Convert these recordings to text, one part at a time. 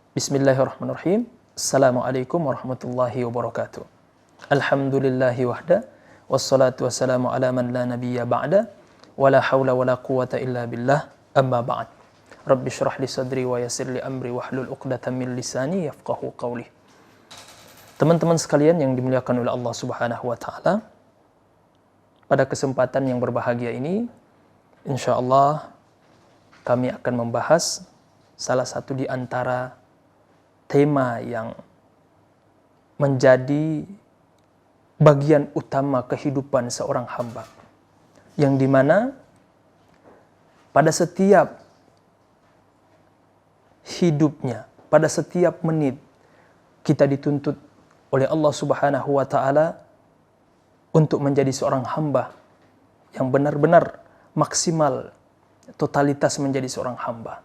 Bismillahirrahmanirrahim. Assalamualaikum warahmatullahi wabarakatuh. Alhamdulillahi wahda, wassalatu wassalamu ala man la nabiyya ba'da, wala hawla wala quwata illa billah, amma ba'd. Rabbi syrah li sadri wa yassir li amri wahlul uqdatan min lisani yafqahu qawli. Teman-teman sekalian yang dimuliakan oleh Allah Subhanahu wa taala, pada kesempatan yang berbahagia ini, insyaallah kami akan membahas salah satu di antara tema yang menjadi bagian utama kehidupan seorang hamba, yang dimana pada setiap hidupnya, pada setiap menit kita dituntut oleh Allah Subhanahu wa taala untuk menjadi seorang hamba yang benar-benar maksimal, totalitas menjadi seorang hamba.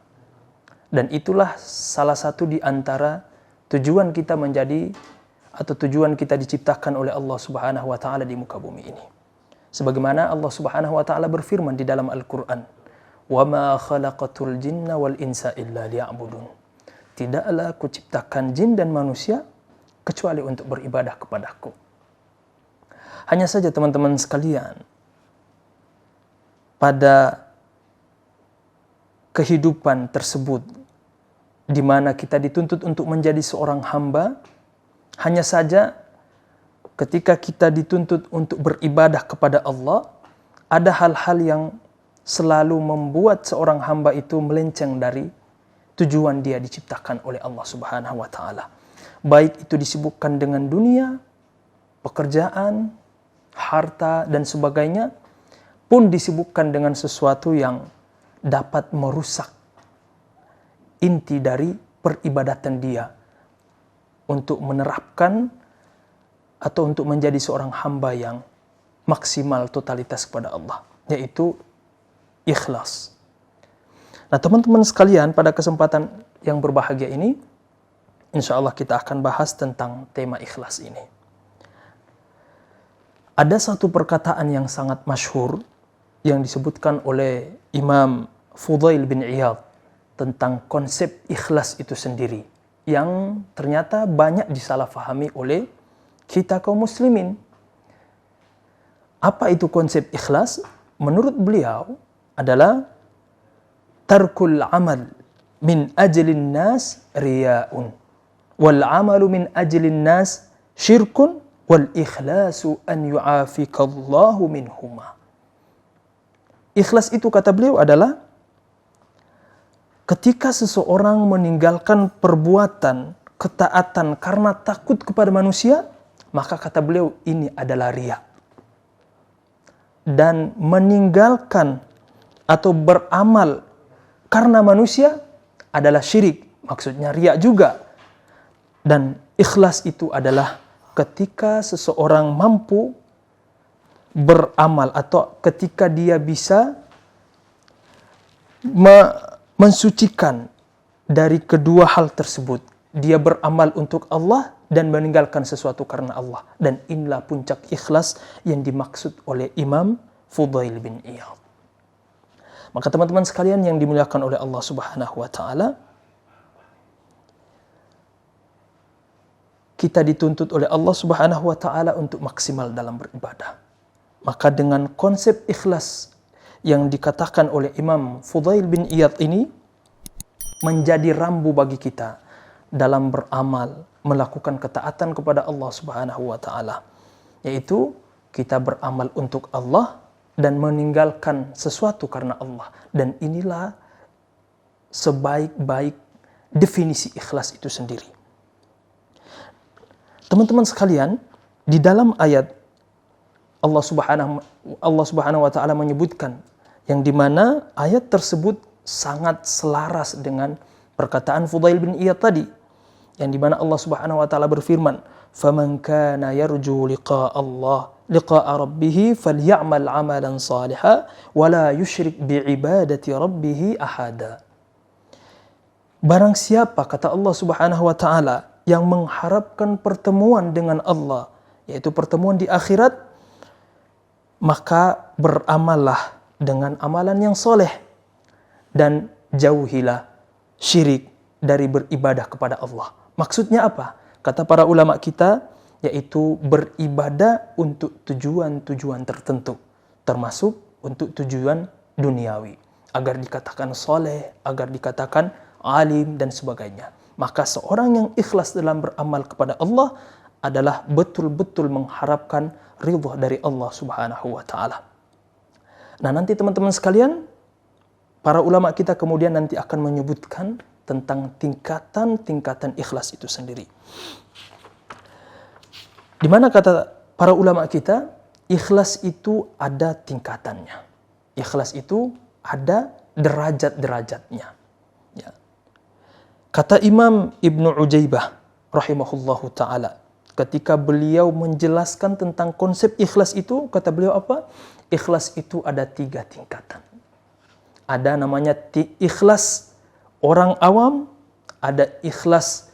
Dan itulah salah satu di antara tujuan kita menjadi atau tujuan kita diciptakan oleh Allah Subhanahu wa taala di muka bumi ini. Sebagaimana Allah Subhanahu wa taala berfirman di dalam Al-Qur'an, "Wa ma khalaqatul jinna wal insa illa liya'budun." Tidaklah kuciptakan jin dan manusia kecuali untuk beribadah kepadaku. Hanya saja teman-teman sekalian, pada kehidupan tersebut di mana kita dituntut untuk menjadi seorang hamba, hanya saja ketika kita dituntut untuk beribadah kepada Allah, ada hal-hal yang selalu membuat seorang hamba itu melenceng dari tujuan dia diciptakan oleh Allah Subhanahu wa taala. Baik itu disibukkan dengan dunia, pekerjaan, harta dan sebagainya, pun disibukkan dengan sesuatu yang dapat merusak inti dari peribadatan dia untuk menerapkan atau untuk menjadi seorang hamba yang maksimal totalitas kepada Allah, yaitu ikhlas. Nah teman-teman sekalian, pada kesempatan yang berbahagia ini, insya Allah kita akan bahas tentang tema ikhlas ini. Ada satu perkataan yang sangat masyhur yang disebutkan oleh Imam Fudail bin Iyad tentang konsep ikhlas itu sendiri, yang ternyata banyak disalahfahami oleh kita kaum muslimin. Apa itu konsep ikhlas? Menurut beliau adalah tarkul amal min ajlin nas riya'un, wal amalu min ajlin nas syirkun, wal ikhlasu an yu'afikallahu minhuma. Ikhlas itu, kata beliau, adalah ketika seseorang meninggalkan perbuatan ketaatan karena takut kepada manusia, maka kata beliau ini adalah riya. Dan meninggalkan atau beramal karena manusia adalah syirik, maksudnya riya juga. Dan ikhlas itu adalah ketika seseorang mampu beramal atau ketika dia bisa mensucikan dari kedua hal tersebut. Dia beramal untuk Allah dan meninggalkan sesuatu karena Allah. Dan inilah puncak ikhlas yang dimaksud oleh Imam Fudail bin Iyad. Maka teman-teman sekalian yang dimuliakan oleh Allah Subhanahu wa taala, kita dituntut oleh Allah Subhanahu wa taala untuk maksimal dalam beribadah. Maka dengan konsep ikhlas yang dikatakan oleh Imam Fudail bin Iyad ini menjadi rambu bagi kita dalam beramal, melakukan ketaatan kepada Allah Subhanahu wa taala, yaitu kita beramal untuk Allah dan meninggalkan sesuatu karena Allah. Dan inilah sebaik-baik definisi ikhlas itu sendiri. Teman-teman sekalian, di dalam ayat Allah Subhanahu wa taala menyebutkan, yang dimana ayat tersebut sangat selaras dengan perkataan Fudail bin Iyad tadi, yang dimana Allah Subhanahu wa taala berfirman, "Faman kana yarju liqa'a rabbih falyamal 'amalan shalihan wa la yusyrik bi'ibadati rabbih ahada." Barang siapa, kata Allah Subhanahu wa taala, yang mengharapkan pertemuan dengan Allah, yaitu pertemuan di akhirat, maka beramallah dengan amalan yang soleh dan jauhilah syirik dari beribadah kepada Allah. Maksudnya apa? Kata para ulama kita, yaitu beribadah untuk tujuan-tujuan tertentu, termasuk untuk tujuan duniawi, agar dikatakan soleh, agar dikatakan alim, dan sebagainya. Maka seorang yang ikhlas dalam beramal kepada Allah adalah betul-betul mengharapkan ridha dari Allah Subhanahu wa Ta'ala. Nah, nanti teman-teman sekalian, para ulama kita kemudian nanti akan menyebutkan tentang tingkatan-tingkatan ikhlas itu sendiri. Di mana kata para ulama kita, ikhlas itu ada tingkatannya. Ikhlas itu ada derajat-derajatnya. Ya. Kata Imam Ibnu Ujaibah rahimahullahu ta'ala, ketika beliau menjelaskan tentang konsep ikhlas itu, kata beliau apa? Ikhlas itu ada 3 tingkatan. Ada namanya ikhlas orang awam, ada ikhlas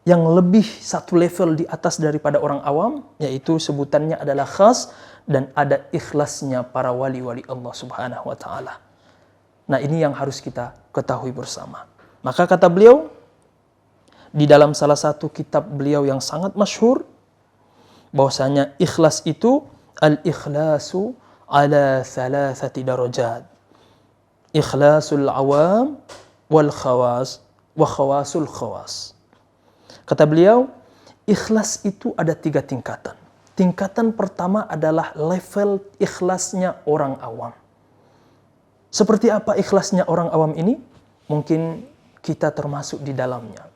yang lebih satu level di atas daripada orang awam, yaitu sebutannya adalah khas, dan ada ikhlasnya para wali-wali Allah Subhanahu wa Ta'ala. Nah, ini yang harus kita ketahui bersama. Maka kata beliau, di dalam salah satu kitab beliau yang sangat masyhur, bahwasanya ikhlas itu al-ikhlasu ala thalathati darajat. Ikhlasul awam wal khawas wa khawasul khawas. Kata beliau, ikhlas itu ada 3 tingkatan. Tingkatan pertama adalah level ikhlasnya orang awam. Seperti apa ikhlasnya orang awam ini? Mungkin kita termasuk di dalamnya.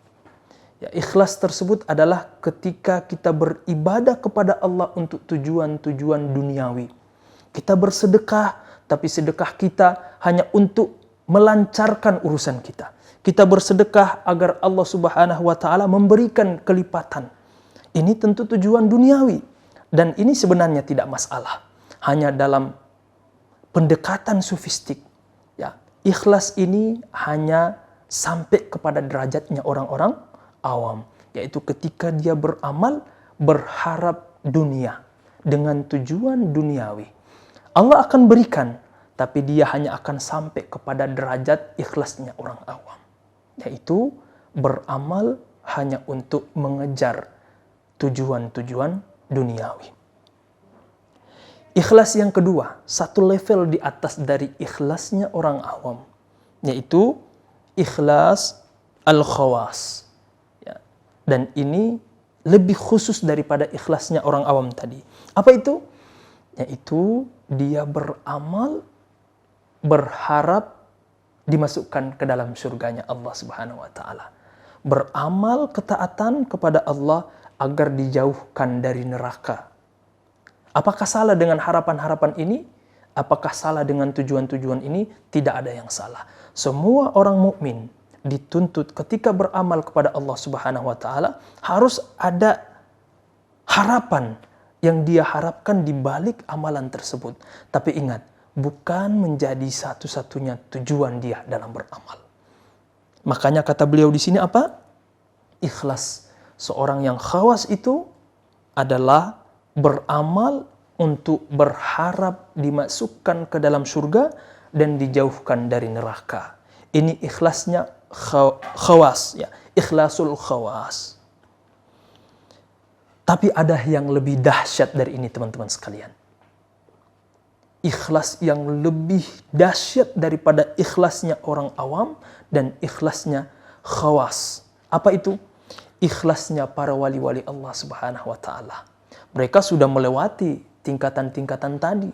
Ya, ikhlas tersebut adalah ketika kita beribadah kepada Allah untuk tujuan-tujuan duniawi. Kita bersedekah, tapi sedekah kita hanya untuk melancarkan urusan kita. Kita bersedekah agar Allah Subhanahu wa Ta'ala memberikan kelipatan. Ini tentu tujuan duniawi, dan ini sebenarnya tidak masalah. Hanya dalam pendekatan sofistik, ya, ikhlas ini hanya sampai kepada derajatnya orang-orang awam, yaitu ketika dia beramal berharap dunia dengan tujuan duniawi. Allah akan berikan, tapi dia hanya akan sampai kepada derajat ikhlasnya orang awam, yaitu beramal hanya untuk mengejar tujuan-tujuan duniawi. Ikhlas yang kedua, satu level di atas dari ikhlasnya orang awam, yaitu ikhlas al-khawas. Ya. Dan ini lebih khusus daripada ikhlasnya orang awam tadi. Apa itu? Yaitu dia beramal berharap dimasukkan ke dalam surganya Allah Subhanahu wa Ta'ala. Beramal ketaatan kepada Allah agar dijauhkan dari neraka. Apakah salah dengan harapan-harapan ini? Apakah salah dengan tujuan-tujuan ini? Tidak ada yang salah. Semua orang mukmin dituntut ketika beramal kepada Allah Subhanahu wa Ta'ala harus ada harapan yang dia harapkan di balik amalan tersebut. Tapi ingat, bukan menjadi satu-satunya tujuan dia dalam beramal. Makanya kata beliau di sini apa? Ikhlas seorang yang khawas itu adalah beramal untuk berharap dimasukkan ke dalam surga dan dijauhkan dari neraka. Ini ikhlasnya khawas, ya, ikhlasul khawas. Tapi ada yang lebih dahsyat dari ini, teman-teman sekalian. Ikhlas yang lebih dahsyat daripada ikhlasnya orang awam dan ikhlasnya khawas. Apa itu? Ikhlasnya para wali-wali Allah Subhanahu wa Ta'ala. Mereka sudah melewati tingkatan-tingkatan tadi.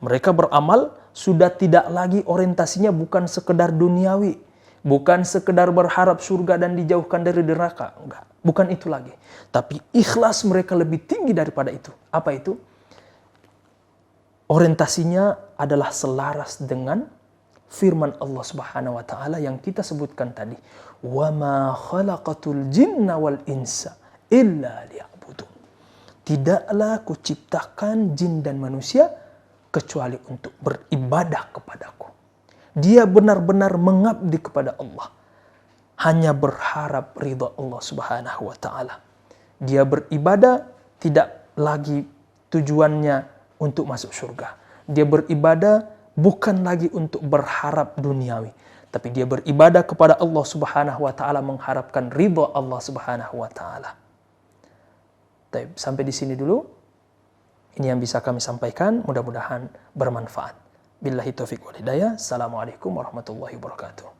Mereka beramal sudah tidak lagi orientasinya bukan sekedar duniawi, bukan sekedar berharap surga dan dijauhkan dari neraka. Enggak, bukan itu lagi. Tapi ikhlas mereka lebih tinggi daripada itu. Apa itu? Orientasinya adalah selaras dengan firman Allah Subhanahu wa Ta'ala yang kita sebutkan tadi. Wa ma khalaqatul jinna wal insa illa liya'budun. Tidaklah kuciptakan jin dan manusia kecuali untuk beribadah kepadaku. Dia benar-benar mengabdi kepada Allah, hanya berharap ridha Allah Subhanahu wa Ta'ala. Dia beribadah tidak lagi tujuannya untuk masuk surga. Dia beribadah bukan lagi untuk berharap duniawi, tapi dia beribadah kepada Allah Subhanahu wa taala mengharapkan ridha Allah Subhanahu wa taala. Baik, sampai di sini dulu. Ini yang bisa kami sampaikan, mudah-mudahan bermanfaat. Billahi taufiq wal hidayah. Assalamualaikum warahmatullahi wabarakatuh.